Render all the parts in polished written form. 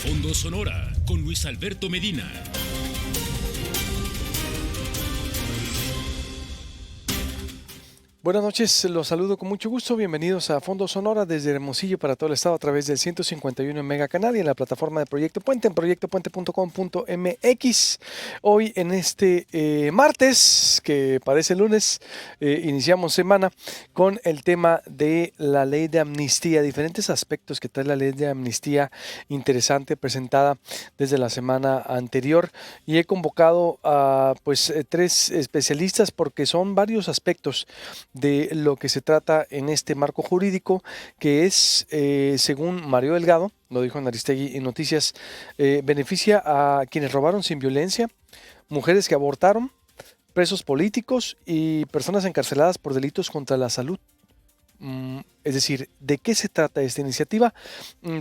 Fondo Sonora con Luis Alberto Medina. Buenas noches, los saludo con mucho gusto. Bienvenidos a Fondo Sonora desde Hermosillo para todo el estado a través del 151 en Mega Canal y en la plataforma de Proyecto Puente en proyectopuente.com.mx. Hoy en este martes, que parece lunes, iniciamos semana con el tema de la ley de amnistía, diferentes aspectos que trae la ley de amnistía interesante presentada desde la semana anterior, y he convocado a tres especialistas porque son varios aspectos de lo que se trata en este marco jurídico, que es, según Mario Delgado, lo dijo en Aristegui y Noticias, beneficia a quienes robaron sin violencia, mujeres que abortaron, presos políticos y personas encarceladas por delitos contra la salud. Es decir, ¿de qué se trata esta iniciativa?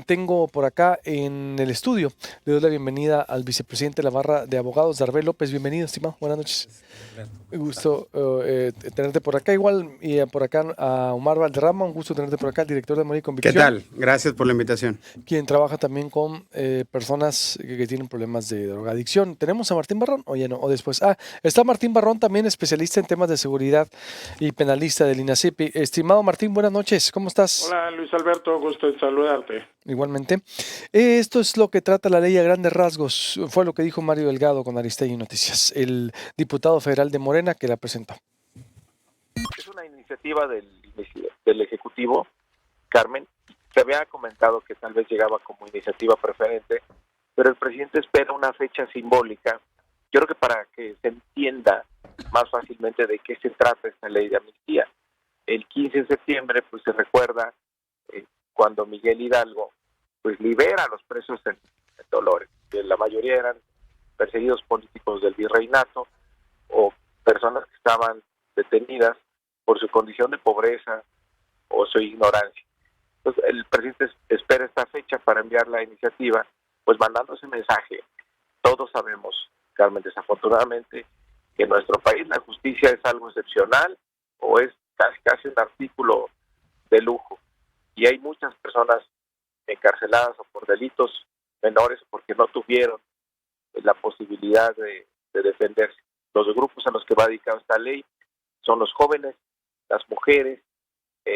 Tengo por acá en el estudio, le doy la bienvenida al vicepresidente de la Barra de Abogados, Darvel López. Bienvenido, estimado. Buenas noches. Un gusto tenerte por acá, igual, y por acá a Omar Valderrama, un gusto tenerte por acá, el director de Amor y Convicción. ¿Qué tal? Gracias por la invitación. Quien trabaja también con personas que tienen problemas de drogadicción. ¿Tenemos a Martín Barrón o ya no? O después. Está Martín Barrón, también especialista en temas de seguridad y penalista del INACIPI. Estimado Martín, buenas noches, ¿cómo estás? Hola Luis Alberto, gusto en saludarte. Igualmente. Esto es lo que trata la ley a grandes rasgos. Fue lo que dijo Mario Delgado con Aristegui Noticias, el diputado federal de Morena que la presentó. Es una iniciativa del Ejecutivo, Carmen. Se había comentado que tal vez llegaba como iniciativa preferente, pero el presidente espera una fecha simbólica. Yo creo que para que se entienda más fácilmente de qué se trata esta ley de amnistía. El 15 de septiembre, pues se recuerda cuando Miguel Hidalgo pues libera a los presos en Dolores, que la mayoría eran perseguidos políticos del virreinato o personas que estaban detenidas por su condición de pobreza o su ignorancia. Entonces el presidente espera esta fecha para enviar la iniciativa, pues mandando ese mensaje. Todos sabemos, Carmen, desafortunadamente, que en nuestro país la justicia es algo excepcional o es casi un artículo de lujo. Y hay muchas personas encarceladas o por delitos menores o porque no tuvieron la posibilidad de defenderse. Los grupos a los que va dedicada esta ley son los jóvenes, las mujeres,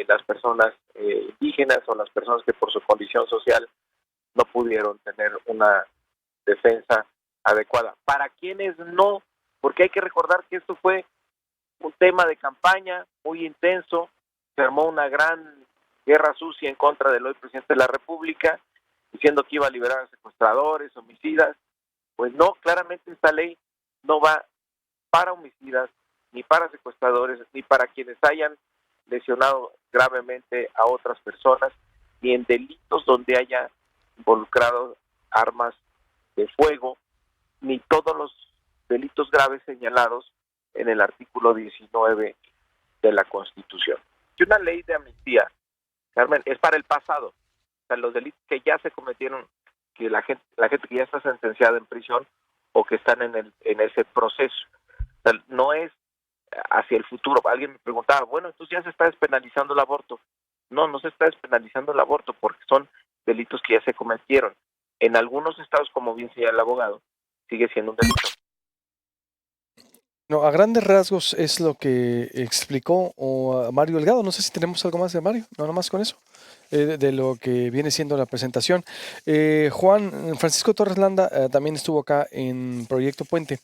las personas indígenas o las personas que por su condición social no pudieron tener una defensa adecuada. Para quienes no, porque hay que recordar que esto fue un tema de campaña muy intenso, se armó una gran guerra sucia en contra del hoy presidente de la República, diciendo que iba a liberar a secuestradores, homicidas. Pues no, claramente esta ley no va para homicidas, ni para secuestradores, ni para quienes hayan lesionado gravemente a otras personas, ni en delitos donde haya involucrado armas de fuego, ni todos los delitos graves señalados en el artículo 19 de la Constitución. Y una ley de amnistía, Carmen, es para el pasado. O sea, los delitos que ya se cometieron, que la gente que ya está sentenciada en prisión o que están en ese proceso. O sea, no es hacia el futuro. Alguien me preguntaba, bueno, entonces ya se está despenalizando el aborto. No se está despenalizando el aborto porque son delitos que ya se cometieron. En algunos estados, como bien señala el abogado, sigue siendo un delito. No, a grandes rasgos es lo que explicó Mario Delgado. No sé si tenemos algo más de Mario, no, nomás con eso, de lo que viene siendo la presentación. Juan Francisco Torres Landa también estuvo acá en Proyecto Puente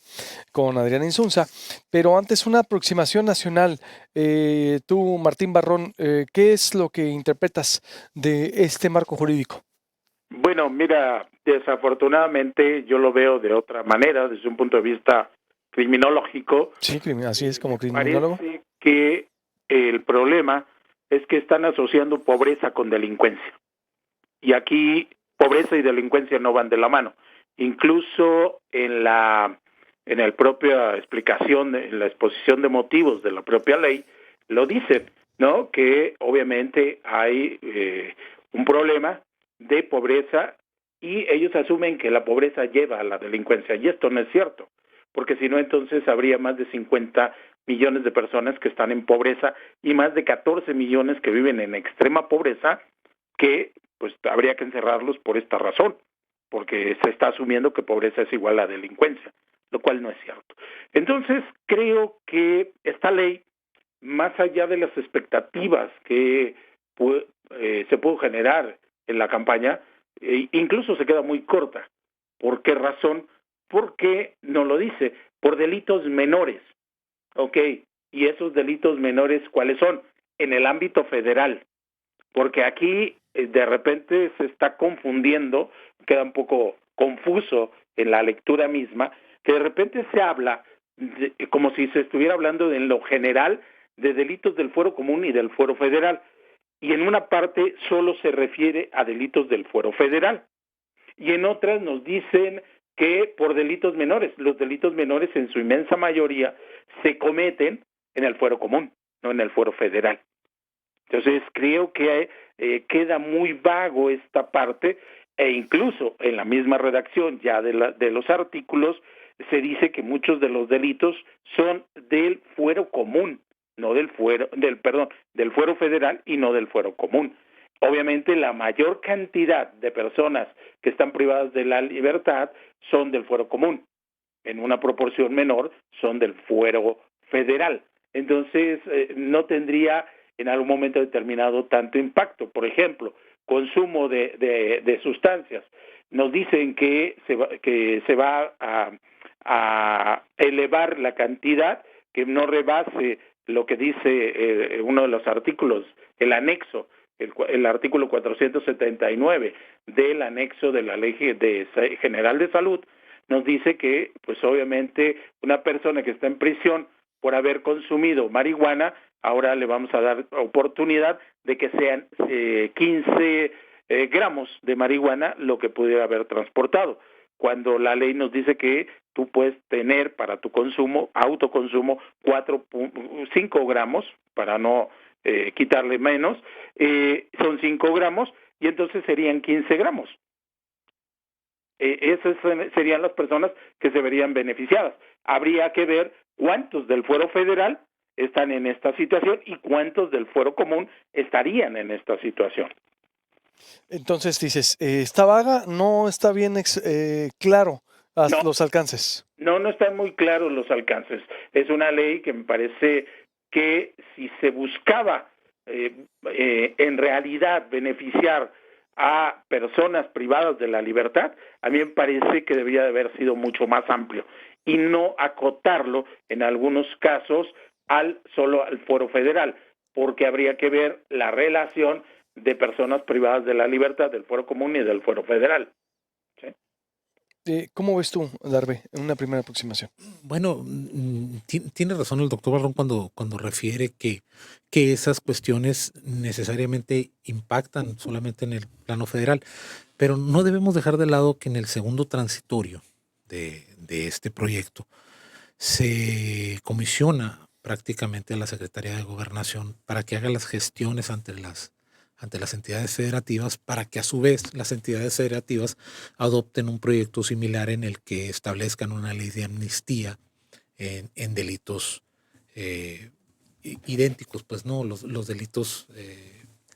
con Adriana Insunza, pero antes una aproximación nacional. Tú, Martín Barrón, ¿qué es lo que interpretas de este marco jurídico? Bueno, mira, desafortunadamente yo lo veo de otra manera, desde un punto de vista criminológico. Sí, así es, como criminólogo. Parece que el problema es que están asociando pobreza con delincuencia. Y aquí pobreza y delincuencia no van de la mano. Incluso en la propia explicación, en la exposición de motivos de la propia ley, lo dicen, ¿no? Que obviamente hay un problema de pobreza y ellos asumen que la pobreza lleva a la delincuencia. Y esto no es cierto, porque si no, entonces habría más de 50 millones de personas que están en pobreza y más de 14 millones que viven en extrema pobreza, que pues habría que encerrarlos por esta razón. porque se está asumiendo que pobreza es igual a delincuencia, lo cual no es cierto. Entonces, creo que esta ley, más allá de las expectativas que se pudo generar en la campaña, incluso se queda muy corta. ¿Por qué razón? Porque no lo dice, por delitos menores. Ok, y esos delitos menores, ¿cuáles son? En el ámbito federal. Porque aquí de repente se está confundiendo, queda un poco confuso en la lectura misma, que de repente se habla como si se estuviera hablando en lo general de delitos del fuero común y del fuero federal, y en una parte solo se refiere a delitos del fuero federal, y en otras nos dicen que por delitos menores, los delitos menores en su inmensa mayoría se cometen en el fuero común, no en el fuero federal. Entonces creo que queda muy vago esta parte, e incluso en la misma redacción ya de los artículos se dice que muchos de los delitos son del fuero común, no del fuero federal y no del fuero común. Obviamente la mayor cantidad de personas que están privadas de la libertad son del fuero común, en una proporción menor son del fuero federal. Entonces no tendría en algún momento determinado tanto impacto. Por ejemplo, consumo de sustancias. Nos dicen que se va a elevar la cantidad que no rebase lo que dice uno de los artículos, el anexo, el artículo 479 del anexo de la Ley General de Salud, nos dice que, pues obviamente, una persona que está en prisión por haber consumido marihuana, ahora le vamos a dar oportunidad de que sean 15 gramos de marihuana lo que pudiera haber transportado, cuando la ley nos dice que tú puedes tener para tu consumo, autoconsumo, 5 gramos, para no quitarle menos, son 5 gramos, y entonces serían 15 gramos. Esas serían las personas que se verían beneficiadas. Habría que ver cuántos del fuero federal están en esta situación y cuántos del fuero común estarían en esta situación. Entonces dices, está vaga, no está bien claro los alcances. No están muy claros los alcances. Es una ley que me parece que si se buscaba en realidad beneficiar a personas privadas de la libertad, a mí me parece que debería de haber sido mucho más amplio y no acotarlo en algunos casos solo al fuero federal, porque habría que ver la relación de personas privadas de la libertad del fuero común y del fuero federal. ¿Sí? ¿Cómo ves tú, Darbe, en una primera aproximación? Bueno, tiene razón el doctor Barrón cuando refiere que esas cuestiones necesariamente impactan solamente en el plano federal, pero no debemos dejar de lado que en el segundo transitorio de este proyecto se comisiona prácticamente a la Secretaría de Gobernación para que haga las gestiones ante las entidades federativas, para que a su vez las entidades federativas adopten un proyecto similar en el que establezcan una ley de amnistía en delitos idénticos, pues no, los delitos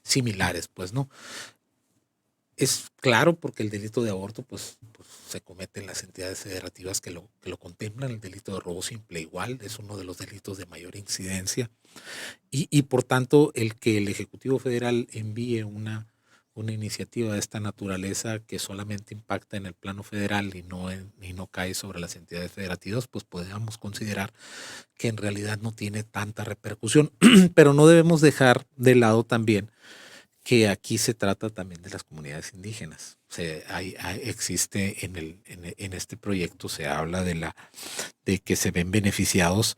similares, pues no. Es claro porque el delito de aborto pues se comete en las entidades federativas que lo contemplan. El delito de robo simple igual es uno de los delitos de mayor incidencia y por tanto el que el Ejecutivo Federal envíe una iniciativa de esta naturaleza que solamente impacta en el plano federal y no cae sobre las entidades federativas, pues podríamos considerar que en realidad no tiene tanta repercusión, pero no debemos dejar de lado también que aquí se trata también de las comunidades indígenas. O sea, existe en este proyecto, se habla de que se ven beneficiados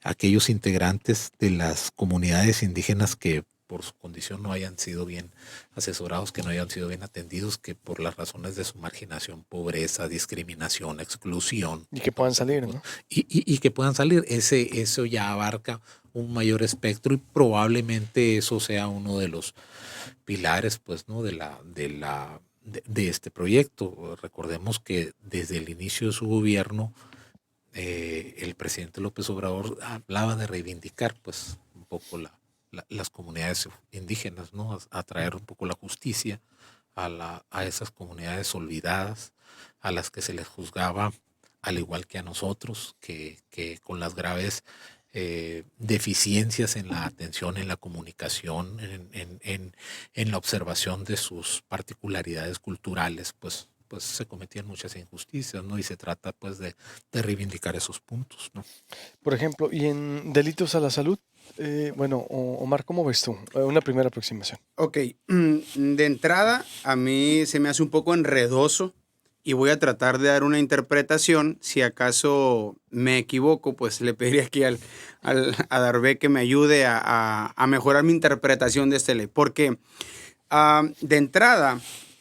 aquellos integrantes de las comunidades indígenas que por su condición no hayan sido bien asesorados, que no hayan sido bien atendidos, que por las razones de su marginación, pobreza, discriminación, exclusión. Y que puedan salir, ¿no? Y que puedan salir. Eso ya abarca un mayor espectro y probablemente eso sea uno de los pilares, pues, ¿no? de este proyecto. Recordemos que desde el inicio de su gobierno el presidente López Obrador hablaba de reivindicar, pues, un poco las comunidades indígenas, ¿no? A traer un poco la justicia a esas comunidades olvidadas, a las que se les juzgaba al igual que a nosotros, que con las graves deficiencias en la atención, en la comunicación, en la observación de sus particularidades culturales, pues se cometían muchas injusticias, ¿no? Y se trata pues de reivindicar esos puntos, ¿no? Por ejemplo, y en delitos a la salud, Omar, ¿cómo ves tú? Una primera aproximación. Ok, de entrada a mí se me hace un poco enredoso y voy a tratar de dar una interpretación. Si acaso me equivoco, pues le pediría aquí a Darbe que me ayude a mejorar mi interpretación de esta ley. Porque de entrada,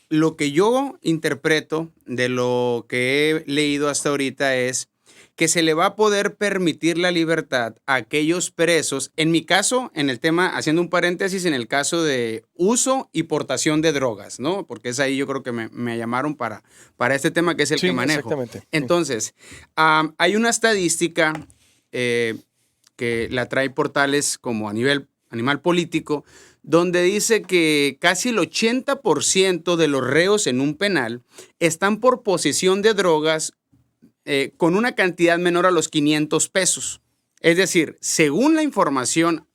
lo que yo interpreto de lo que he leído hasta ahorita es que se le va a poder permitir la libertad a aquellos presos, en mi caso, en el tema, haciendo un paréntesis, en el caso de uso y portación de drogas, ¿no? Porque es ahí yo creo que me llamaron para este tema que es el Sí, que manejo. exactamente. Entonces, hay una estadística que la trae portales como Animal Político, donde dice que casi el 80% de los reos en un penal están por posesión de drogas con una cantidad menor a los 500 pesos. Es decir, según la información,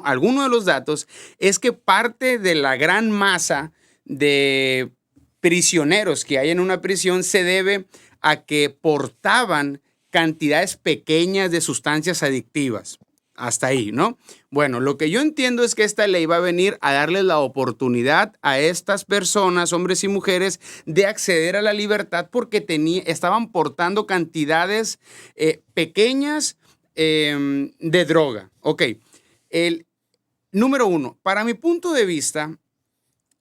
alguno de los datos es que parte de la gran masa de prisioneros que hay en una prisión se debe a que portaban cantidades pequeñas de sustancias adictivas. Hasta ahí, ¿no? Bueno, lo que yo entiendo es que esta ley va a venir a darles la oportunidad a estas personas, hombres y mujeres, de acceder a la libertad porque estaban portando cantidades pequeñas de droga. Ok, número uno, para mi punto de vista,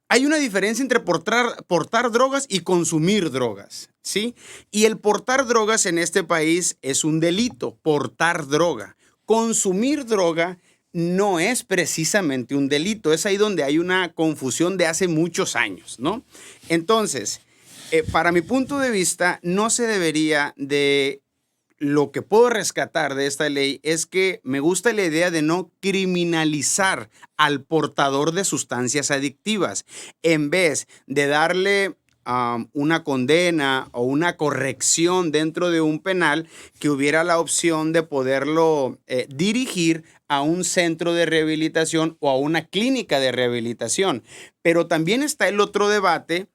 hay una diferencia entre portar drogas y consumir drogas, ¿sí? Y el portar drogas en este país es un delito, portar droga. Consumir droga no es precisamente un delito. Es ahí donde hay una confusión de hace muchos años, ¿no? Entonces, para mi punto de vista, no se debería de... Lo que puedo rescatar de esta ley es que me gusta la idea de no criminalizar al portador de sustancias adictivas. En vez de darle una condena o una corrección dentro de un penal, que hubiera la opción de poderlo dirigir a un centro de rehabilitación o a una clínica de rehabilitación. Pero también está el otro debate,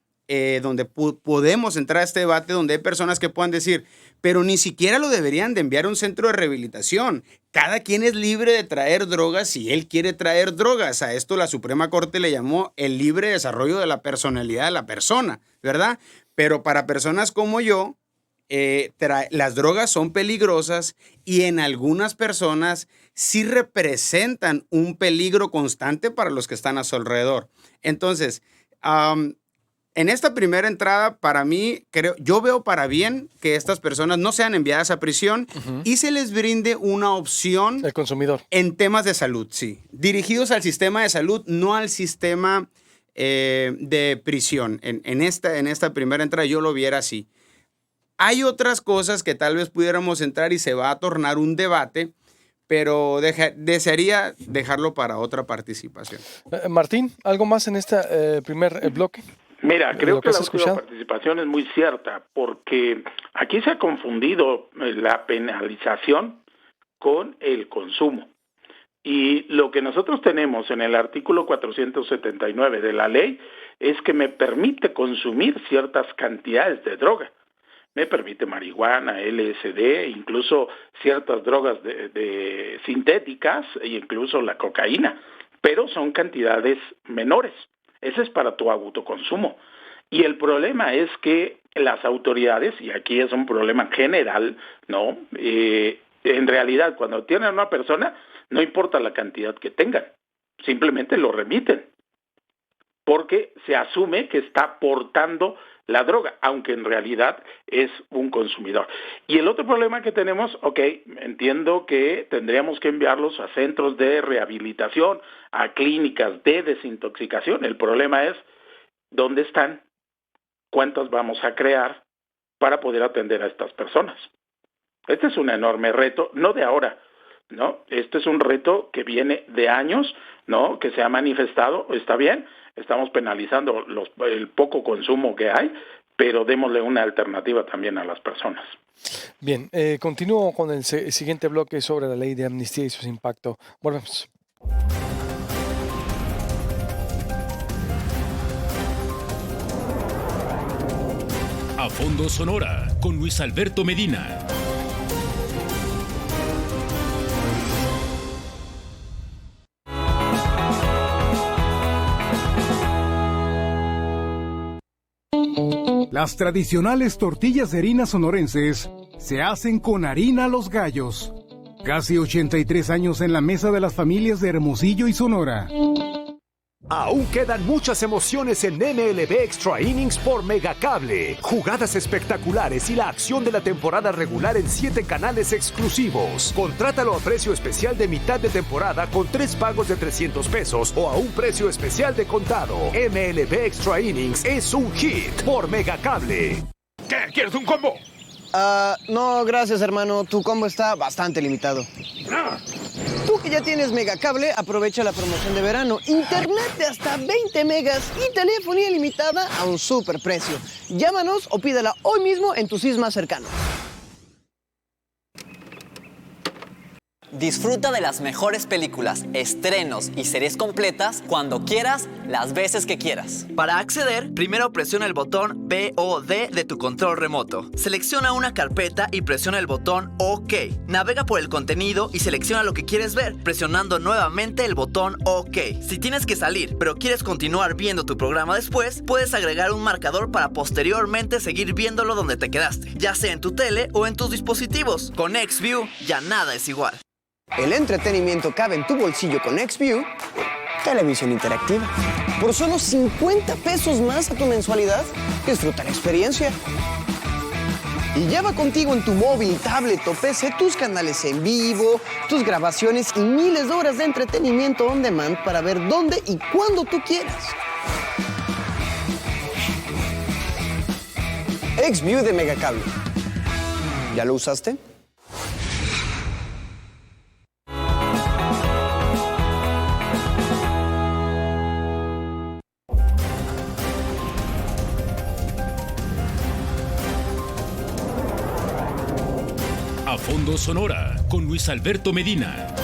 donde podemos entrar a este debate, donde hay personas que puedan decir, pero ni siquiera lo deberían de enviar a un centro de rehabilitación. Cada quien es libre de traer drogas si él quiere traer drogas. A esto la Suprema Corte le llamó el libre desarrollo de la personalidad de la persona, ¿verdad? Pero para personas como yo, las drogas son peligrosas y en algunas personas sí representan un peligro constante para los que están a su alrededor. Entonces, en esta primera entrada, para mí, yo veo para bien que estas personas no sean enviadas a prisión y se les brinde una opción al consumidor en temas de salud, sí. Dirigidos al sistema de salud, no al sistema de prisión. En esta primera entrada yo lo viera así. Hay otras cosas que tal vez pudiéramos entrar y se va a tornar un debate, pero desearía dejarlo para otra participación. Martín, ¿algo más en este primer bloque? Mira, creo que la última participación es muy cierta, porque aquí se ha confundido la penalización con el consumo. Y lo que nosotros tenemos en el artículo 479 de la ley es que me permite consumir ciertas cantidades de droga. Me permite marihuana, LSD, incluso ciertas drogas de sintéticas e incluso la cocaína, pero son cantidades menores. Ese es para tu autoconsumo. Y el problema es que las autoridades, y aquí es un problema general, ¿no? En realidad, cuando tienen a una persona, no importa la cantidad que tengan, simplemente lo remiten, porque se asume que está portando la droga, aunque en realidad es un consumidor. Y el otro problema que tenemos, entiendo que tendríamos que enviarlos a centros de rehabilitación, a clínicas de desintoxicación. El problema es, ¿dónde están? ¿Cuántas vamos a crear para poder atender a estas personas? Este es un enorme reto, no de ahora, ¿no? Este es un reto que viene de años, ¿no? Que se ha manifestado, está bien, estamos penalizando el poco consumo que hay, pero démosle una alternativa también a las personas. Bien, continúo con el siguiente bloque sobre la ley de amnistía y sus impactos. Volvemos. A Fondo Sonora con Luis Alberto Medina. Las tradicionales tortillas de harina sonorenses se hacen con harina Los Gallos. Casi 83 años en la mesa de las familias de Hermosillo y Sonora. Aún quedan muchas emociones en MLB Extra Innings por Megacable. Jugadas espectaculares y la acción de la temporada regular en 7 canales exclusivos. Contrátalo a precio especial de mitad de temporada con 3 pagos de $300 o a un precio especial de contado. MLB Extra Innings es un hit por Megacable. ¿Qué? ¿Quieres un combo? No, gracias, hermano. Tu combo está bastante limitado. Tú que ya tienes Megacable, aprovecha la promoción de verano. Internet de hasta 20 megas y telefonía ilimitada a un super precio. Llámanos o pídela hoy mismo en tu CIS más cercano. Disfruta de las mejores películas, estrenos y series completas cuando quieras, las veces que quieras. Para acceder, primero presiona el botón BOD de tu control remoto. Selecciona una carpeta y presiona el botón OK. Navega por el contenido y selecciona lo que quieres ver, presionando nuevamente el botón OK. Si tienes que salir, pero quieres continuar viendo tu programa después, puedes agregar un marcador para posteriormente seguir viéndolo donde te quedaste, ya sea en tu tele o en tus dispositivos. Con XView ya nada es igual. El entretenimiento cabe en tu bolsillo con XView, televisión interactiva. Por solo 50 pesos más a tu mensualidad, disfruta la experiencia. Y lleva contigo en tu móvil, tablet o PC tus canales en vivo, tus grabaciones y miles de horas de entretenimiento on demand para ver dónde y cuándo tú quieras. XView de Megacable. ¿Ya lo usaste? A Fondo Sonora con Luis Alberto Medina.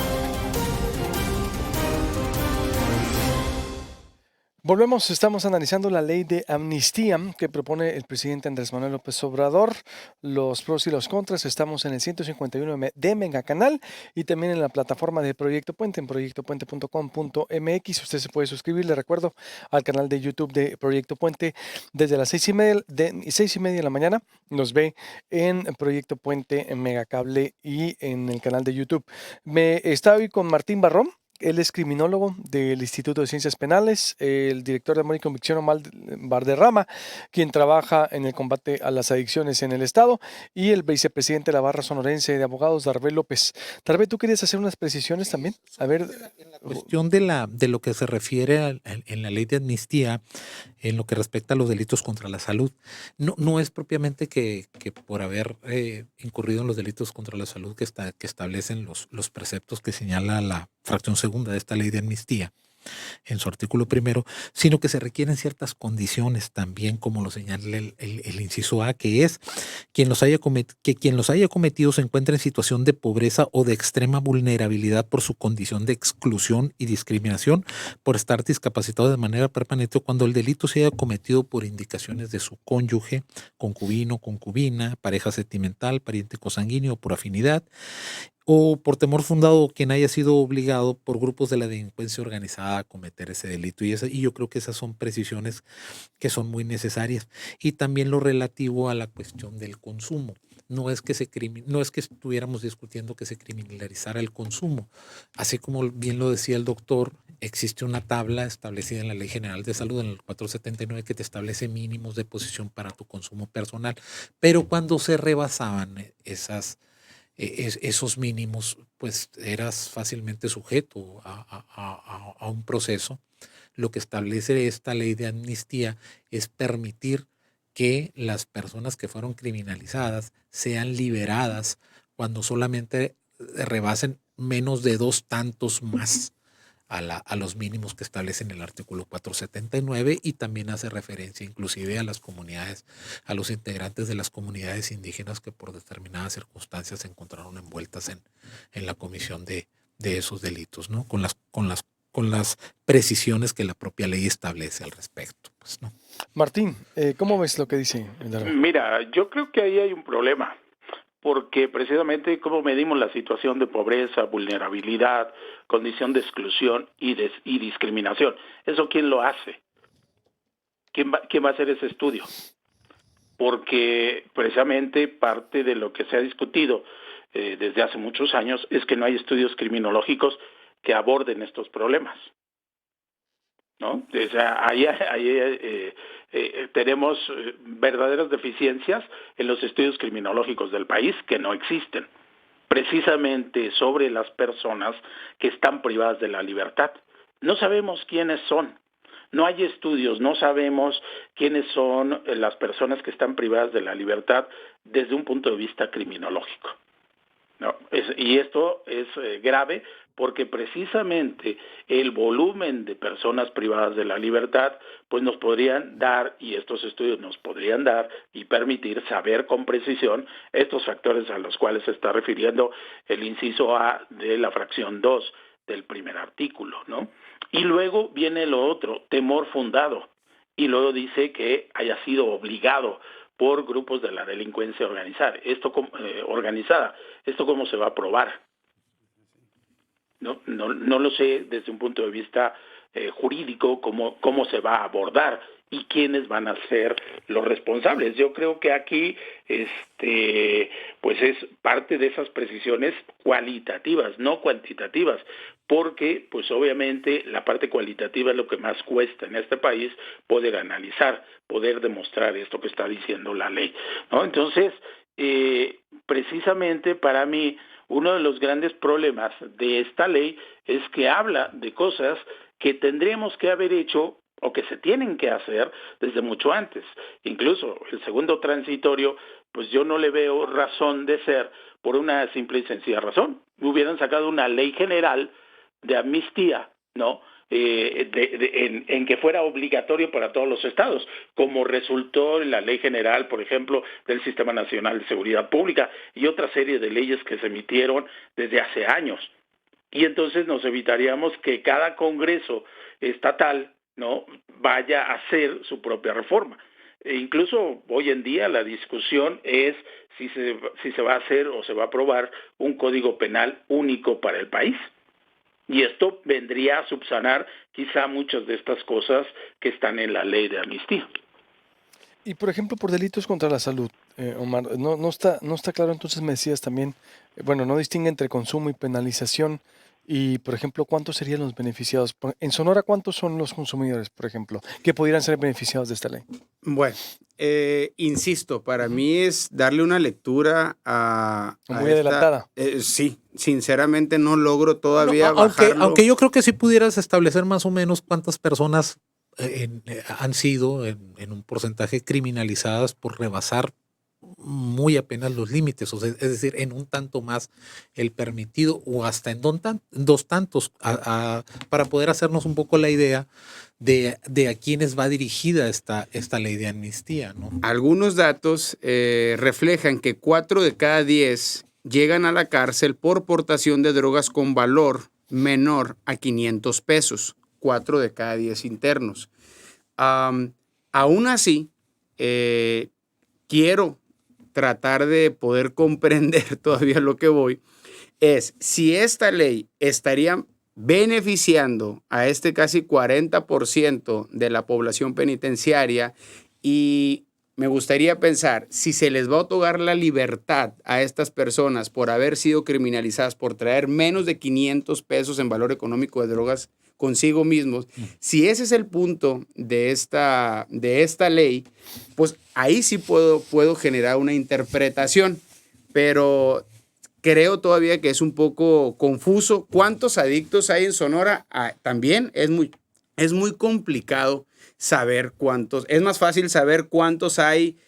Volvemos, estamos analizando la ley de amnistía que propone el presidente Andrés Manuel López Obrador, los pros y los contras. Estamos en el 151 de Megacanal y también en la plataforma de Proyecto Puente, en proyectopuente.com.mx. Usted se puede suscribir, le recuerdo, al canal de YouTube de Proyecto Puente desde las 6:30 de la mañana. Nos ve en Proyecto Puente, en Megacable y en el canal de YouTube. Está hoy con Martín Barrón. Él es criminólogo del Instituto de Ciencias Penales, el director de Amor y Convicción Omar Valderrama, quien trabaja en el combate a las adicciones en el Estado, y el vicepresidente de la Barra Sonorense de Abogados, Darvé López. Darvé, ¿tú querías hacer unas precisiones también? A ver. En la cuestión de lo que se refiere en la ley de amnistía, en lo que respecta a los delitos contra la salud, no es propiamente que por haber incurrido en los delitos contra la salud que establecen los preceptos que señala la fracción segunda de esta ley de amnistía en su artículo primero, sino que se requieren ciertas condiciones también, como lo señala el inciso A, que es que quien los haya cometido se encuentre en situación de pobreza o de extrema vulnerabilidad por su condición de exclusión y discriminación por estar discapacitado de manera permanente, o cuando el delito se haya cometido por indicaciones de su cónyuge, concubino, concubina, pareja sentimental, pariente consanguíneo o por afinidad, o por temor fundado quien haya sido obligado por grupos de la delincuencia organizada a cometer ese delito. Y yo creo que esas son precisiones que son muy necesarias. Y también lo relativo a la cuestión del consumo. No es que estuviéramos discutiendo que se criminalizara el consumo. Así como bien lo decía el doctor, existe una tabla establecida en la Ley General de Salud, en el 479, que te establece mínimos de posición para tu consumo personal. Pero cuando se rebasaban esos mínimos, pues eras fácilmente sujeto a un proceso. Lo que establece esta ley de amnistía es permitir que las personas que fueron criminalizadas sean liberadas cuando solamente rebasen menos de 2 tantos más a los mínimos que establece en el artículo 479 y también hace referencia inclusive a las comunidades, a los integrantes de las comunidades indígenas que por determinadas circunstancias se encontraron envueltas en la comisión de esos delitos, ¿no? Con las precisiones que la propia ley establece al respecto, pues, ¿no? Martín, ¿cómo ves lo que dice Eduardo? Mira, yo creo que ahí hay un problema, porque precisamente cómo medimos la situación de pobreza, vulnerabilidad, condición de exclusión y discriminación. ¿Eso quién lo hace? ¿Quién va a hacer ese estudio? Porque precisamente parte de lo que se ha discutido desde hace muchos años es que no hay estudios criminológicos que aborden estos problemas, ¿no? O sea, ahí tenemos verdaderas deficiencias en los estudios criminológicos del país que no existen, precisamente sobre las personas que están privadas de la libertad. No sabemos quiénes son, no hay estudios, no sabemos quiénes son las personas que están privadas de la libertad desde un punto de vista criminológico. No, y esto es grave porque precisamente el volumen de personas privadas de la libertad pues nos podrían dar, y estos estudios nos podrían dar y permitir saber con precisión estos factores a los cuales se está refiriendo el inciso A de la fracción 2 del primer artículo, ¿no? Y luego viene lo otro, temor fundado, y luego dice que haya sido obligado por grupos de la delincuencia organizada. Organizada. ¿Esto cómo se va a probar? No lo sé desde un punto de vista jurídico cómo se va a abordar y quiénes van a ser los responsables. Yo creo que aquí pues es parte de esas precisiones cualitativas, no cuantitativas, porque pues obviamente la parte cualitativa es lo que más cuesta en este país poder analizar, poder demostrar esto que está diciendo la ley, ¿no? Entonces, precisamente para mí uno de los grandes problemas de esta ley es que habla de cosas que tendríamos que haber hecho o que se tienen que hacer desde mucho antes. Incluso el segundo transitorio, pues yo no le veo razón de ser por una simple y sencilla razón. Hubieran sacado una ley general de amnistía, ¿no? En que fuera obligatorio para todos los estados, como resultó en la ley general, por ejemplo, del Sistema Nacional de Seguridad Pública y otra serie de leyes que se emitieron desde hace años. Y entonces nos evitaríamos que cada congreso estatal, ¿no?, vaya a hacer su propia reforma. E incluso hoy en día la discusión es si se va a hacer o se va a aprobar un código penal único para el país. Y esto vendría a subsanar quizá muchas de estas cosas que están en la ley de amnistía. Y por ejemplo, por delitos contra la salud, Omar, no está claro, entonces me decías también, bueno, no distingue entre consumo y penalización. Y, por ejemplo, ¿cuántos serían los beneficiados? En Sonora, ¿cuántos son los consumidores, por ejemplo, que pudieran ser beneficiados de esta ley? Bueno, insisto, para mí es darle una lectura a muy adelantada. Sí, sinceramente no logro todavía bajarlo. Aunque yo creo que sí pudieras establecer más o menos cuántas personas han sido en un porcentaje criminalizadas por rebasar muy apenas los límites, o sea, es decir, en un tanto más el permitido o hasta en dos tantos para poder hacernos un poco la idea de a quiénes va dirigida esta ley de amnistía, ¿no? Algunos datos reflejan que 4 de cada 10 llegan a la cárcel por portación de drogas con valor menor a 500 pesos, 4 de cada 10 internos. Aún así, quiero tratar de poder comprender todavía lo que voy, es si esta ley estaría beneficiando a este casi 40% de la población penitenciaria, y me gustaría pensar si se les va a otorgar la libertad a estas personas por haber sido criminalizadas por traer menos de 500 pesos en valor económico de drogas consigo mismos, si ese es el punto de esta ley, pues ahí sí puedo generar una interpretación, pero creo todavía que es un poco confuso. ¿Cuántos adictos hay en Sonora? También es muy complicado saber cuántos. Es más fácil saber cuántos hay,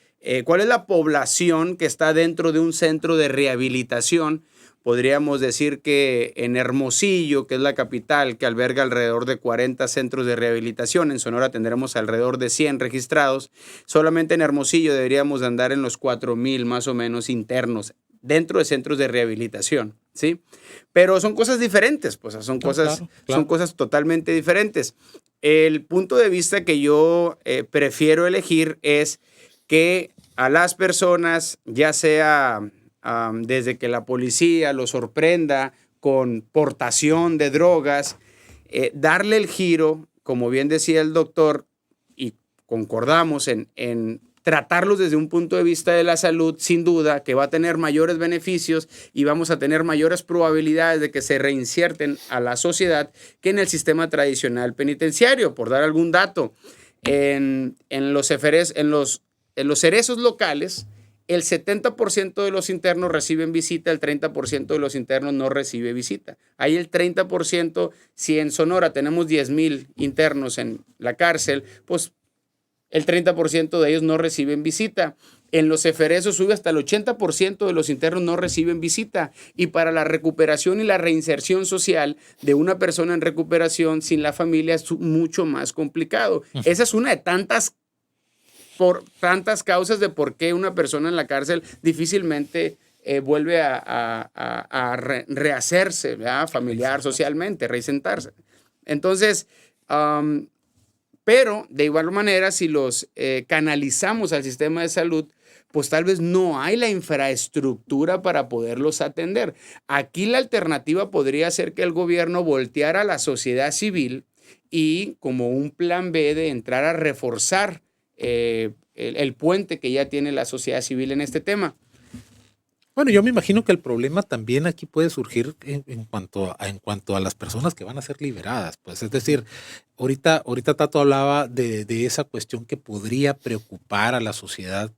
cuál es la población que está dentro de un centro de rehabilitación, Podríamos decir que en Hermosillo, que es la capital, que alberga alrededor de 40 centros de rehabilitación, en Sonora tendremos alrededor de 100 registrados, solamente en Hermosillo deberíamos de andar en los 4,000 más o menos internos dentro de centros de rehabilitación, ¿sí? Pero son cosas diferentes, pues son cosas totalmente diferentes. El punto de vista que yo prefiero elegir es que a las personas, ya sea desde que la policía los sorprenda con portación de drogas, darle el giro, como bien decía el doctor, y concordamos en tratarlos desde un punto de vista de la salud, sin duda que va a tener mayores beneficios y vamos a tener mayores probabilidades de que se reinserten a la sociedad que en el sistema tradicional penitenciario. Por dar algún dato, en los cerezos locales, el 70% de los internos reciben visita, el 30% de los internos no recibe visita. Ahí el 30%, si en Sonora tenemos 10,000 internos en la cárcel, pues el 30% de ellos no reciben visita. En los eferesos sube hasta el 80% de los internos no reciben visita. Y para la recuperación y la reinserción social de una persona en recuperación sin la familia es mucho más complicado. Esa es una de por tantas causas de por qué una persona en la cárcel difícilmente vuelve a rehacerse, ¿verdad? Familiar, socialmente, reinsertarse. Entonces, pero de igual manera, si los canalizamos al sistema de salud, pues tal vez no hay la infraestructura para poderlos atender. Aquí la alternativa podría ser que el gobierno volteara a la sociedad civil y como un plan B de entrar a reforzar el puente que ya tiene la sociedad civil en este tema. Bueno, yo me imagino que el problema también aquí puede surgir en cuanto a las personas que van a ser liberadas. Pues es decir, ahorita Tato hablaba de esa cuestión que podría preocupar a la sociedad,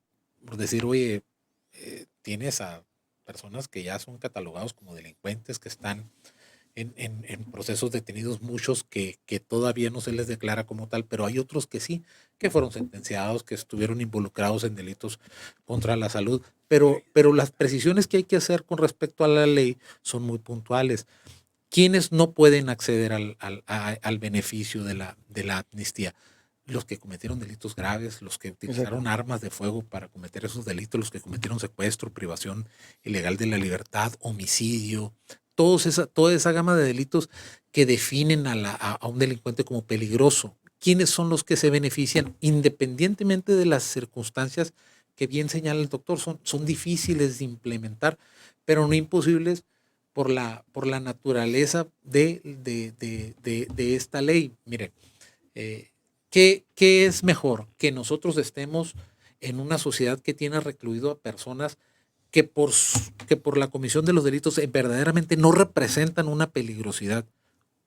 por decir, oye, tienes a personas que ya son catalogados como delincuentes, que están en procesos detenidos, muchos que todavía no se les declara como tal, pero hay otros que sí, que fueron sentenciados, que estuvieron involucrados en delitos contra la salud, pero las precisiones que hay que hacer con respecto a la ley son muy puntuales. ¿Quiénes no pueden acceder al beneficio de la amnistía? Los que cometieron delitos graves, los que utilizaron armas de fuego para cometer esos delitos, los que cometieron secuestro, privación ilegal de la libertad, homicidio, toda esa gama de delitos que definen a un delincuente como peligroso. ¿Quiénes son los que se benefician independientemente de las circunstancias que bien señala el doctor? Son difíciles de implementar, pero no imposibles por la naturaleza de esta ley. Miren, ¿qué es mejor? Que nosotros estemos en una sociedad que tiene recluido a personas que por la comisión de los delitos verdaderamente no representan una peligrosidad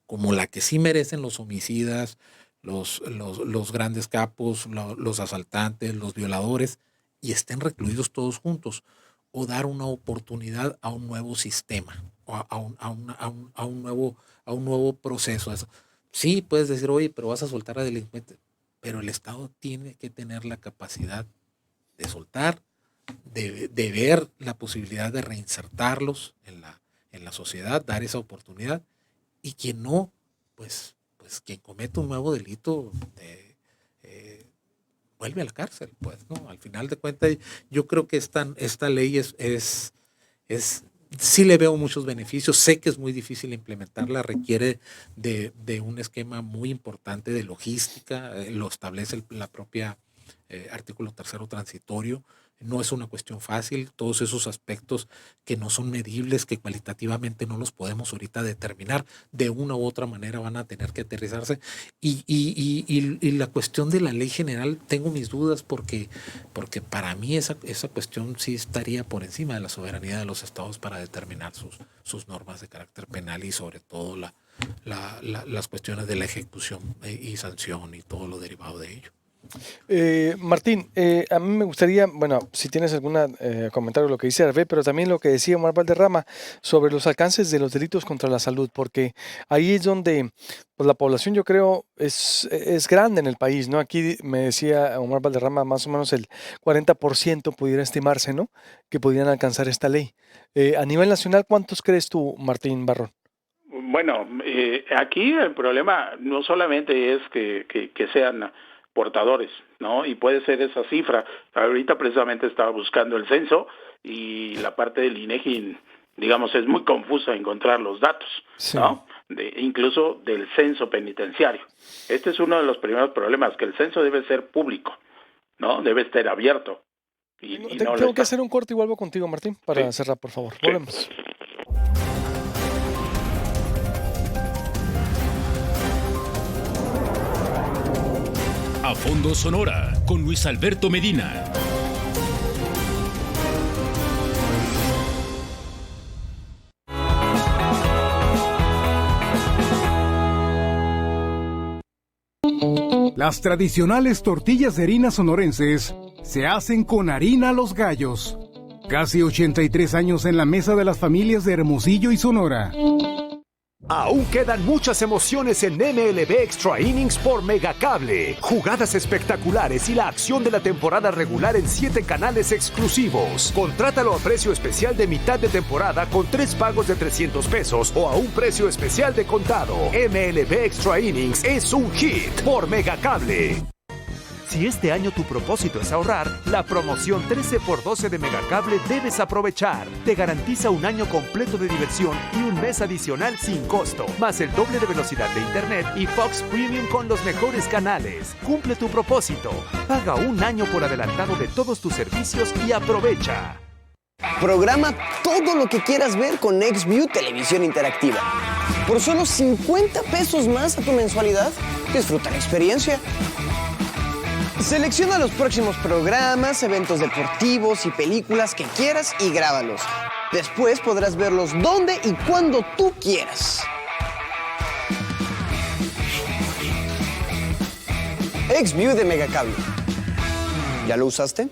como la que sí merecen los homicidas, los grandes capos, los asaltantes, los violadores, y estén recluidos todos juntos, o dar una oportunidad a un nuevo sistema, o a un nuevo proceso. Sí, puedes decir, oye, pero vas a soltar a delincuentes, pero el Estado tiene que tener la capacidad de soltar, de ver la posibilidad de reinsertarlos en la sociedad, dar esa oportunidad, y quien no, pues quien comete un nuevo delito vuelve a la cárcel, pues, ¿no? Al final de cuentas, yo creo que esta ley sí le veo muchos beneficios. Sé que es muy difícil implementarla, requiere de un esquema muy importante de logística, lo establece la propia artículo 3º transitorio. No es una cuestión fácil, todos esos aspectos que no son medibles, que cualitativamente no los podemos ahorita determinar, de una u otra manera van a tener que aterrizarse. Y la cuestión de la ley general, tengo mis dudas porque para mí esa cuestión sí estaría por encima de la soberanía de los estados para determinar sus normas de carácter penal y sobre todo las cuestiones de la ejecución y sanción y todo lo derivado de ello. Martín, a mí me gustaría, bueno, si tienes algún comentario de lo que dice Hervé, pero también lo que decía Omar Valderrama sobre los alcances de los delitos contra la salud, porque ahí es donde pues, la población, yo creo, es grande en el país, ¿no? Aquí me decía Omar Valderrama, más o menos el 40% pudiera estimarse, ¿no? Que pudieran alcanzar esta ley. A nivel nacional, ¿cuántos crees tú, Martín Barrón? Bueno, aquí el problema no solamente es que sean portadores, ¿no? Y puede ser esa cifra. Ahorita precisamente estaba buscando el censo y la parte del INEGI, digamos, es muy confusa encontrar los datos, sí, ¿no? Incluso del censo penitenciario. Este es uno de los primeros problemas, que el censo debe ser público, ¿no? Debe estar abierto. Tengo que hacer un corte y vuelvo contigo, Martín, para cerrar, por favor. Sí. Volvemos. A Fondo Sonora, con Luis Alberto Medina. Las tradicionales tortillas de harina sonorenses se hacen con harina Los Gallos. Casi 83 años en la mesa de las familias de Hermosillo y Sonora. Aún quedan muchas emociones en MLB Extra Innings por Megacable. Jugadas espectaculares y la acción de la temporada regular en 7 canales exclusivos. Contrátalo a precio especial de mitad de temporada con 3 pagos de $300 o a un precio especial de contado. MLB Extra Innings es un hit por Megacable. Si este año tu propósito es ahorrar, la promoción 13x12 de Megacable debes aprovechar. Te garantiza un año completo de diversión y un mes adicional sin costo, más el doble de velocidad de internet y Fox Premium con los mejores canales. Cumple tu propósito. Paga un año por adelantado de todos tus servicios y aprovecha. Programa todo lo que quieras ver con XView Televisión Interactiva. Por solo $50 más a tu mensualidad, disfruta la experiencia. Selecciona los próximos programas, eventos deportivos y películas que quieras y grábalos. Después podrás verlos donde y cuando tú quieras. XView de Megacable. ¿Ya lo usaste?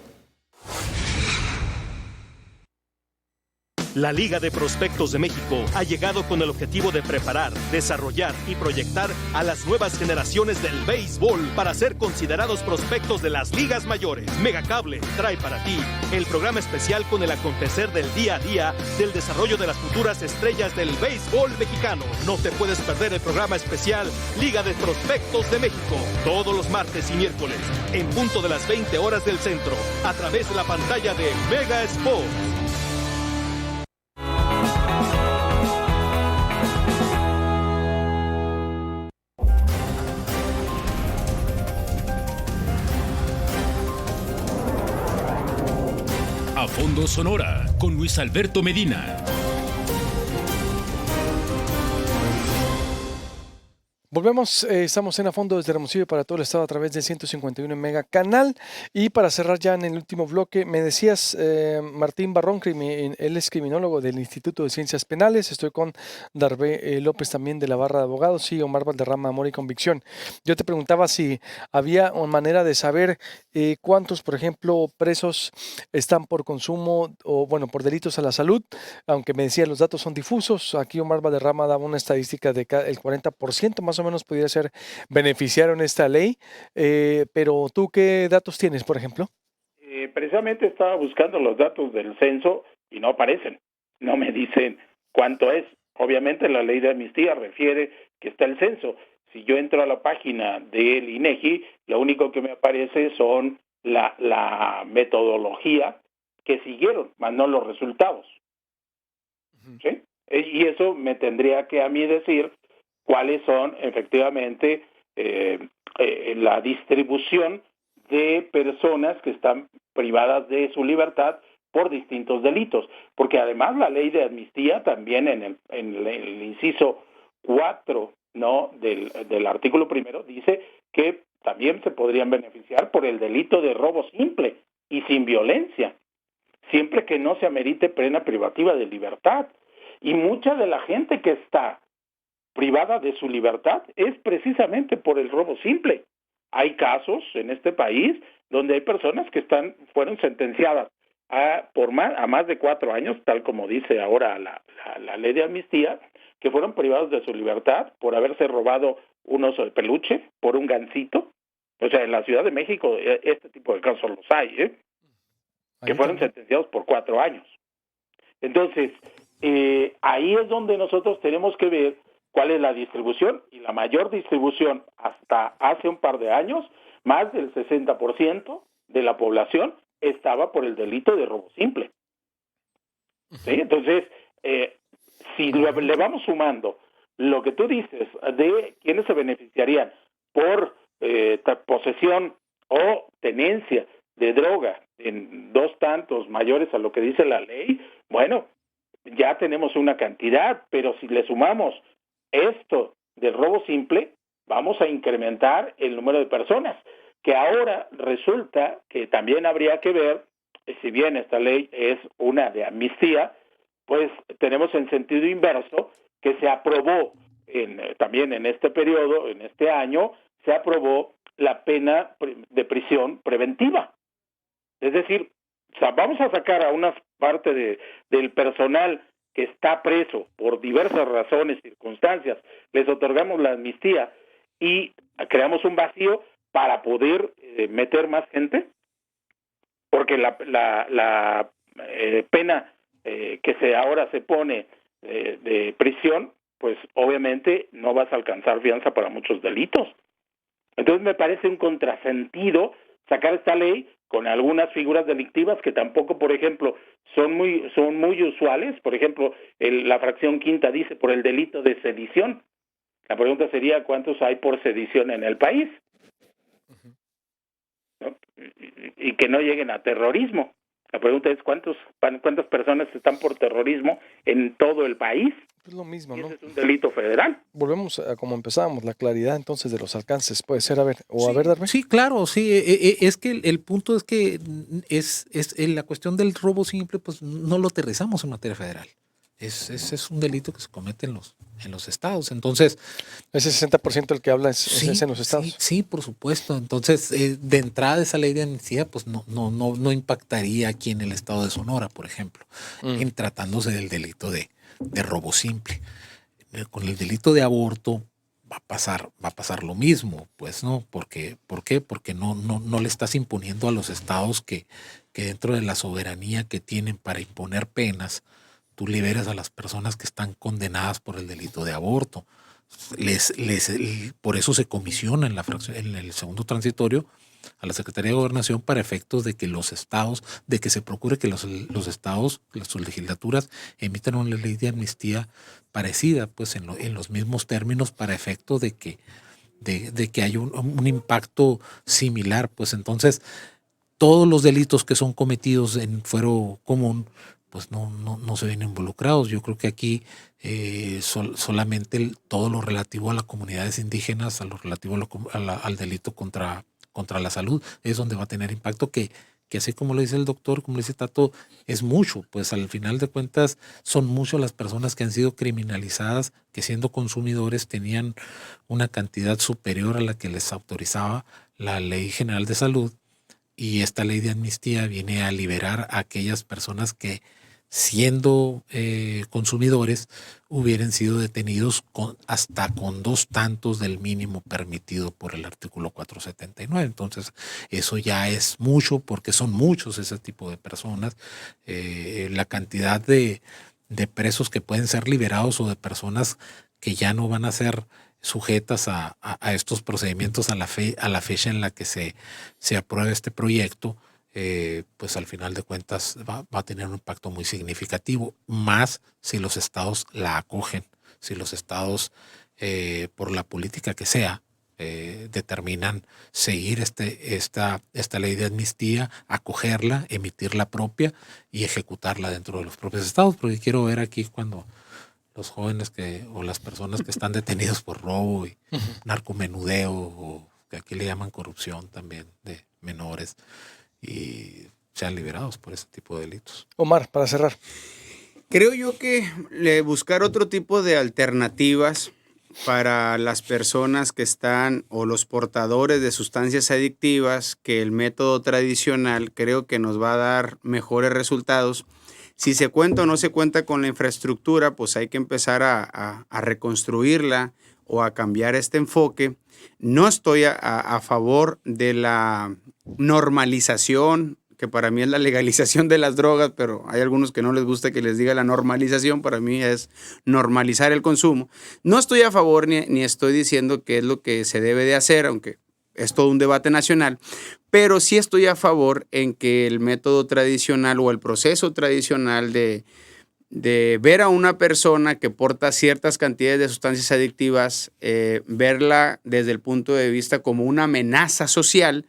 La Liga de Prospectos de México ha llegado con el objetivo de preparar, desarrollar y proyectar a las nuevas generaciones del béisbol para ser considerados prospectos de las ligas mayores. Megacable trae para ti el programa especial con el acontecer del día a día del desarrollo de las futuras estrellas del béisbol mexicano. No te puedes perder el programa especial Liga de Prospectos de México, todos los martes y miércoles, en punto de las 20 horas del centro, a través de la pantalla de Mega Sports. A Fondo Sonora, con Luis Alberto Medina. Volvemos, estamos en A Fondo desde Hermosillo para todo el estado a través de 151 Mega Canal. Y para cerrar ya en el último bloque, me decías, Martín Barrón, él es criminólogo del Instituto de Ciencias Penales. Estoy con Darvé López también de la Barra de Abogados y Omar Valderrama, Amor y Convicción. Yo te preguntaba si había una manera de saber cuántos, por ejemplo, presos están por consumo o, bueno, por delitos a la salud, aunque me decía los datos son difusos. Aquí Omar Valderrama daba una estadística de que el 40% más o menos pudiera ser beneficiario en esta ley, pero ¿tú qué datos tienes, por ejemplo? Precisamente estaba buscando los datos del censo y no aparecen, no me dicen cuánto es. Obviamente la ley de amnistía refiere que está el censo. Si yo entro a la página del INEGI, lo único que me aparece son la metodología que siguieron, más no los resultados. ¿Sí? Y eso me tendría que a mí decir cuáles son efectivamente la distribución de personas que están privadas de su libertad por distintos delitos, porque además la ley de amnistía también en el inciso 4, ¿no?, del artículo primero dice que también se podrían beneficiar por el delito de robo simple y sin violencia, siempre que no se amerite pena privativa de libertad. Y mucha de la gente que está privada de su libertad es precisamente por el robo simple. hay casos en este país donde hay personas que fueron sentenciadas a más de 4 años, tal como dice ahora la ley de amnistía, que fueron privados de su libertad por haberse robado un oso de peluche, por un gansito. O sea, en la Ciudad de México este tipo de casos los hay, que fueron sentenciados por 4 años. Entonces, ahí es donde nosotros tenemos que ver cuál es la distribución, y la mayor distribución hasta hace un par de años, más del 60% de la población estaba por el delito de robo simple. ¿Sí? Entonces, si le vamos sumando lo que tú dices de quienes se beneficiarían por posesión o tenencia de droga en 2 tantos mayores a lo que dice la ley, bueno, ya tenemos una cantidad, pero si le sumamos esto del robo simple, vamos a incrementar el número de personas, que ahora resulta que también habría que ver, si bien esta ley es una de amnistía, pues tenemos en sentido inverso que se aprobó también en este periodo, en este año, se aprobó la pena de prisión preventiva. Es decir, o sea, vamos a sacar a una parte del personal que está preso por diversas razones, circunstancias, les otorgamos la amnistía y creamos un vacío para poder meter más gente, porque la pena que ahora se pone de prisión, pues obviamente no vas a alcanzar fianza para muchos delitos. Entonces me parece un contrasentido sacar esta ley con algunas figuras delictivas que tampoco, por ejemplo, son muy usuales. Por ejemplo, la fracción quinta dice por el delito de sedición. La pregunta sería ¿cuántos hay por sedición en el país? ¿No? Y que no lleguen a terrorismo. La pregunta es ¿cuántas personas están por terrorismo en todo el país? Es lo mismo, ¿no? Ese es un delito federal. Volvemos a como empezábamos, la claridad entonces de los alcances. Puede ser, Darwin. Sí, claro, sí. Es que el punto es que es la cuestión del robo simple, pues no lo aterrizamos en materia federal. Es un delito que se comete en los estados. Entonces, ese 60% del que habla es en los estados. Sí, por supuesto. Entonces, de entrada esa ley de amnistía, pues no impactaría aquí en el estado de Sonora, por ejemplo, en tratándose del delito de robo simple. Con el delito de aborto va a pasar lo mismo, pues, ¿no? ¿Por qué? Porque no le estás imponiendo a los estados que dentro de la soberanía que tienen para imponer penas, tú liberas a las personas que están condenadas por el delito de aborto. Por eso se comisiona en el segundo transitorio a la Secretaría de Gobernación para efectos de que los estados, de que se procure que los estados, sus legislaturas emitan una ley de amnistía parecida, pues en los mismos términos para efecto de que haya un impacto similar. Pues entonces todos los delitos que son cometidos en fuero común pues no se ven involucrados. Yo creo que aquí solamente todo lo relativo a las comunidades indígenas, a lo relativo al delito contra la salud, es donde va a tener impacto que así como lo dice el doctor, como lo dice Tato, es mucho. Pues al final de cuentas son muchas las personas que han sido criminalizadas, que siendo consumidores tenían una cantidad superior a la que les autorizaba la Ley General de Salud. Y esta ley de amnistía viene a liberar a aquellas personas que, siendo consumidores, hubieran sido detenidos hasta con 2 tantos del mínimo permitido por el artículo 479. Entonces, eso ya es mucho, porque son muchos ese tipo de personas. La cantidad de presos que pueden ser liberados o de personas que ya no van a ser sujetas a estos procedimientos a la fecha en la que se apruebe este proyecto, pues al final de cuentas va a tener un impacto muy significativo, más si los estados la acogen, si los estados, por la política que sea, determinan seguir esta ley de amnistía, acogerla, emitir la propia y ejecutarla dentro de los propios estados, porque quiero ver aquí cuando los jóvenes o las personas que están detenidos por robo y narcomenudeo, o que aquí le llaman corrupción también de menores, y sean liberados por ese tipo de delitos. Omar, para cerrar. Creo yo que buscar otro tipo de alternativas para las personas que están o los portadores de sustancias adictivas que el método tradicional. Creo que nos va a dar mejores resultados. Si se cuenta o no se cuenta con la infraestructura, pues hay que empezar a reconstruirla o a cambiar este enfoque. No estoy a favor de la normalización, que para mí es la legalización de las drogas, pero hay algunos que no les gusta que les diga la normalización. Para mí es normalizar el consumo. No estoy a favor ni estoy diciendo que es lo que se debe de hacer, aunque es todo un debate nacional, pero sí estoy a favor en que el método tradicional o el proceso tradicional de ver a una persona que porta ciertas cantidades de sustancias adictivas, verla desde el punto de vista como una amenaza social,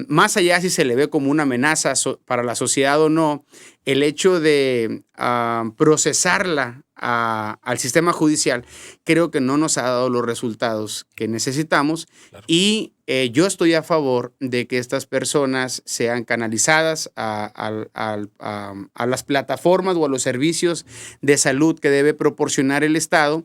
más allá si se le ve como una amenaza para la sociedad o no, el hecho de procesarla al sistema judicial, creo que no nos ha dado los resultados que necesitamos. Claro. Y yo estoy a favor de que estas personas sean canalizadas a las plataformas o a los servicios de salud que debe proporcionar el Estado.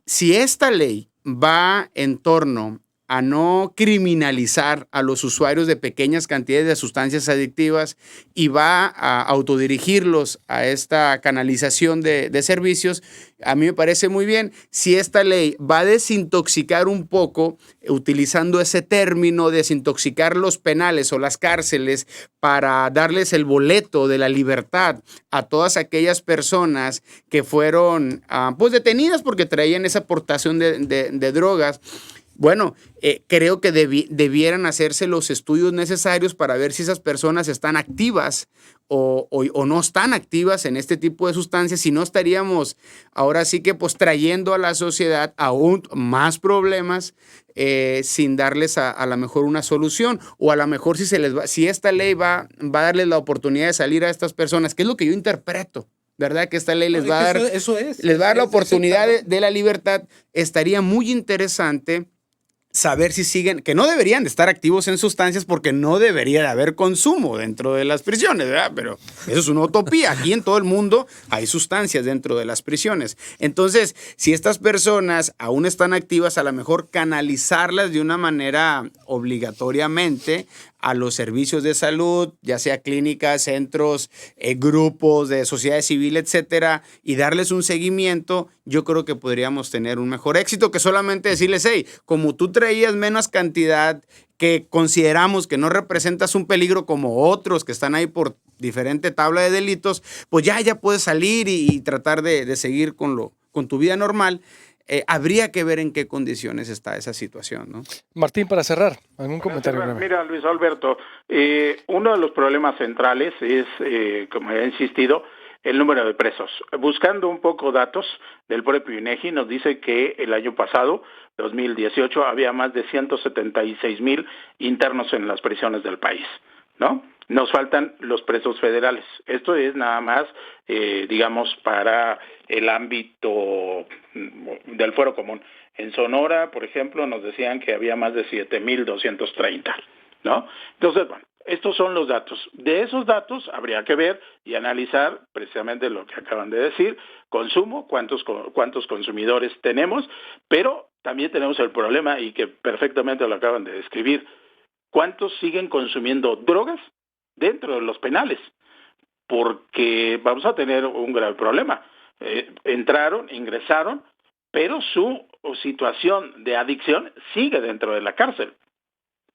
Si esta ley va en torno a no criminalizar a los usuarios de pequeñas cantidades de sustancias adictivas y va a autodirigirlos a esta canalización de servicios, a mí me parece muy bien. Si esta ley va a desintoxicar un poco, utilizando ese término, desintoxicar los penales o las cárceles para darles el boleto de la libertad a todas aquellas personas que fueron pues detenidas porque traían esa aportación de drogas, bueno, creo que debieran hacerse los estudios necesarios para ver si esas personas están activas o no están activas en este tipo de sustancias, si no estaríamos ahora sí que pues trayendo a la sociedad aún más problemas sin darles a lo mejor una solución, o a lo mejor si esta ley va a darles la oportunidad de salir a estas personas, que es lo que yo interpreto, ¿verdad? Que esta ley les va a dar, les va a dar la oportunidad de la libertad. Estaría muy interesante saber si siguen, que no deberían de estar activos en sustancias porque no debería de haber consumo dentro de las prisiones, ¿verdad? Pero eso es una utopía. Aquí en todo el mundo hay sustancias dentro de las prisiones. Entonces, si estas personas aún están activas, a lo mejor canalizarlas de una manera obligatoriamente a los servicios de salud, ya sea clínicas, centros, grupos de sociedad civil, etcétera, y darles un seguimiento, yo creo que podríamos tener un mejor éxito que solamente decirles, hey, como tú traías menos cantidad, que consideramos que no representas un peligro como otros que están ahí por diferente tabla de delitos, pues ya puedes salir y tratar de seguir con tu vida normal. Habría que ver en qué condiciones está esa situación, ¿no? Martín, para cerrar, ¿algún comentario? Mira, Luis Alberto, uno de los problemas centrales es, como he insistido, el número de presos. Buscando un poco datos del propio INEGI, nos dice que el año pasado, 2018, había más de 176,000 internos en las prisiones del país, ¿no? Nos faltan los presos federales. Esto es nada más, digamos, para el ámbito del fuero común. En Sonora, por ejemplo, nos decían que había más de 7,230, ¿no? Entonces, bueno, estos son los datos. De esos datos habría que ver y analizar precisamente lo que acaban de decir, consumo, cuántos consumidores tenemos, pero también tenemos el problema, y que perfectamente lo acaban de describir, ¿cuántos siguen consumiendo drogas dentro de los penales? Porque vamos a tener un grave problema. Ingresaron, pero su situación de adicción sigue dentro de la cárcel.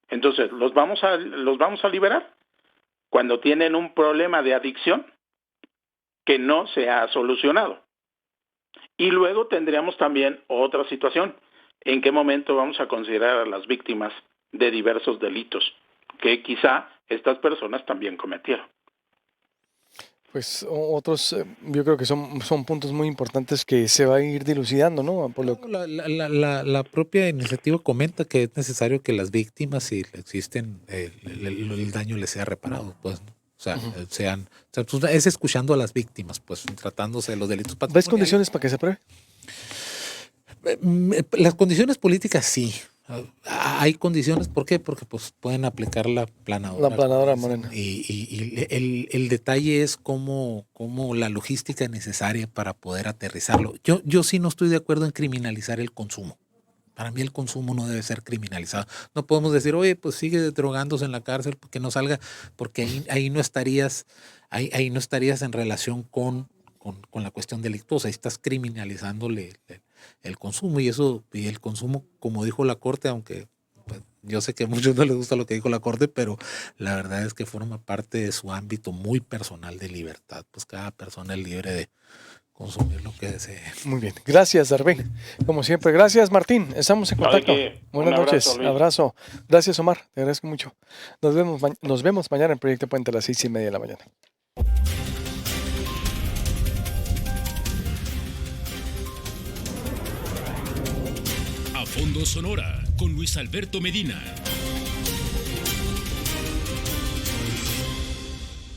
Entonces, ¿los vamos a liberar cuando tienen un problema de adicción que no se ha solucionado? Y luego tendríamos también otra situación. ¿En qué momento vamos a considerar a las víctimas de diversos delitos que quizá estas personas también cometieron? Pues otros, yo creo que son puntos muy importantes que se va a ir dilucidando, ¿no? La propia iniciativa comenta que es necesario que las víctimas, si existen, el daño les sea reparado, pues, ¿no? O sea, es escuchando a las víctimas, pues, tratándose de los delitos patrimoniales. ¿Ves condiciones para que se apruebe? Las condiciones políticas sí. Hay condiciones, ¿por qué? Porque pues pueden aplicar la planadora. La planadora morena. Y el detalle es cómo la logística necesaria para poder aterrizarlo. Yo sí no estoy de acuerdo en criminalizar el consumo. Para mí el consumo no debe ser criminalizado. No podemos decir, oye, pues sigue drogándose en la cárcel porque no salga, porque ahí no estarías en relación con la cuestión delictuosa. Ahí estás criminalizándole el consumo y el consumo, como dijo la Corte, aunque pues, yo sé que a muchos no les gusta lo que dijo la Corte, pero la verdad es que forma parte de su ámbito muy personal de libertad. Pues cada persona es libre de consumir lo que desee. Muy bien. Gracias, Darby. Como siempre. Gracias, Martín. Estamos en contacto. Buenas noches. Abrazo. Gracias, Omar. Te agradezco mucho. Nos vemos mañana en Proyecto Puente a las 6:30 de la mañana. A Fondo Sonora con Luis Alberto Medina.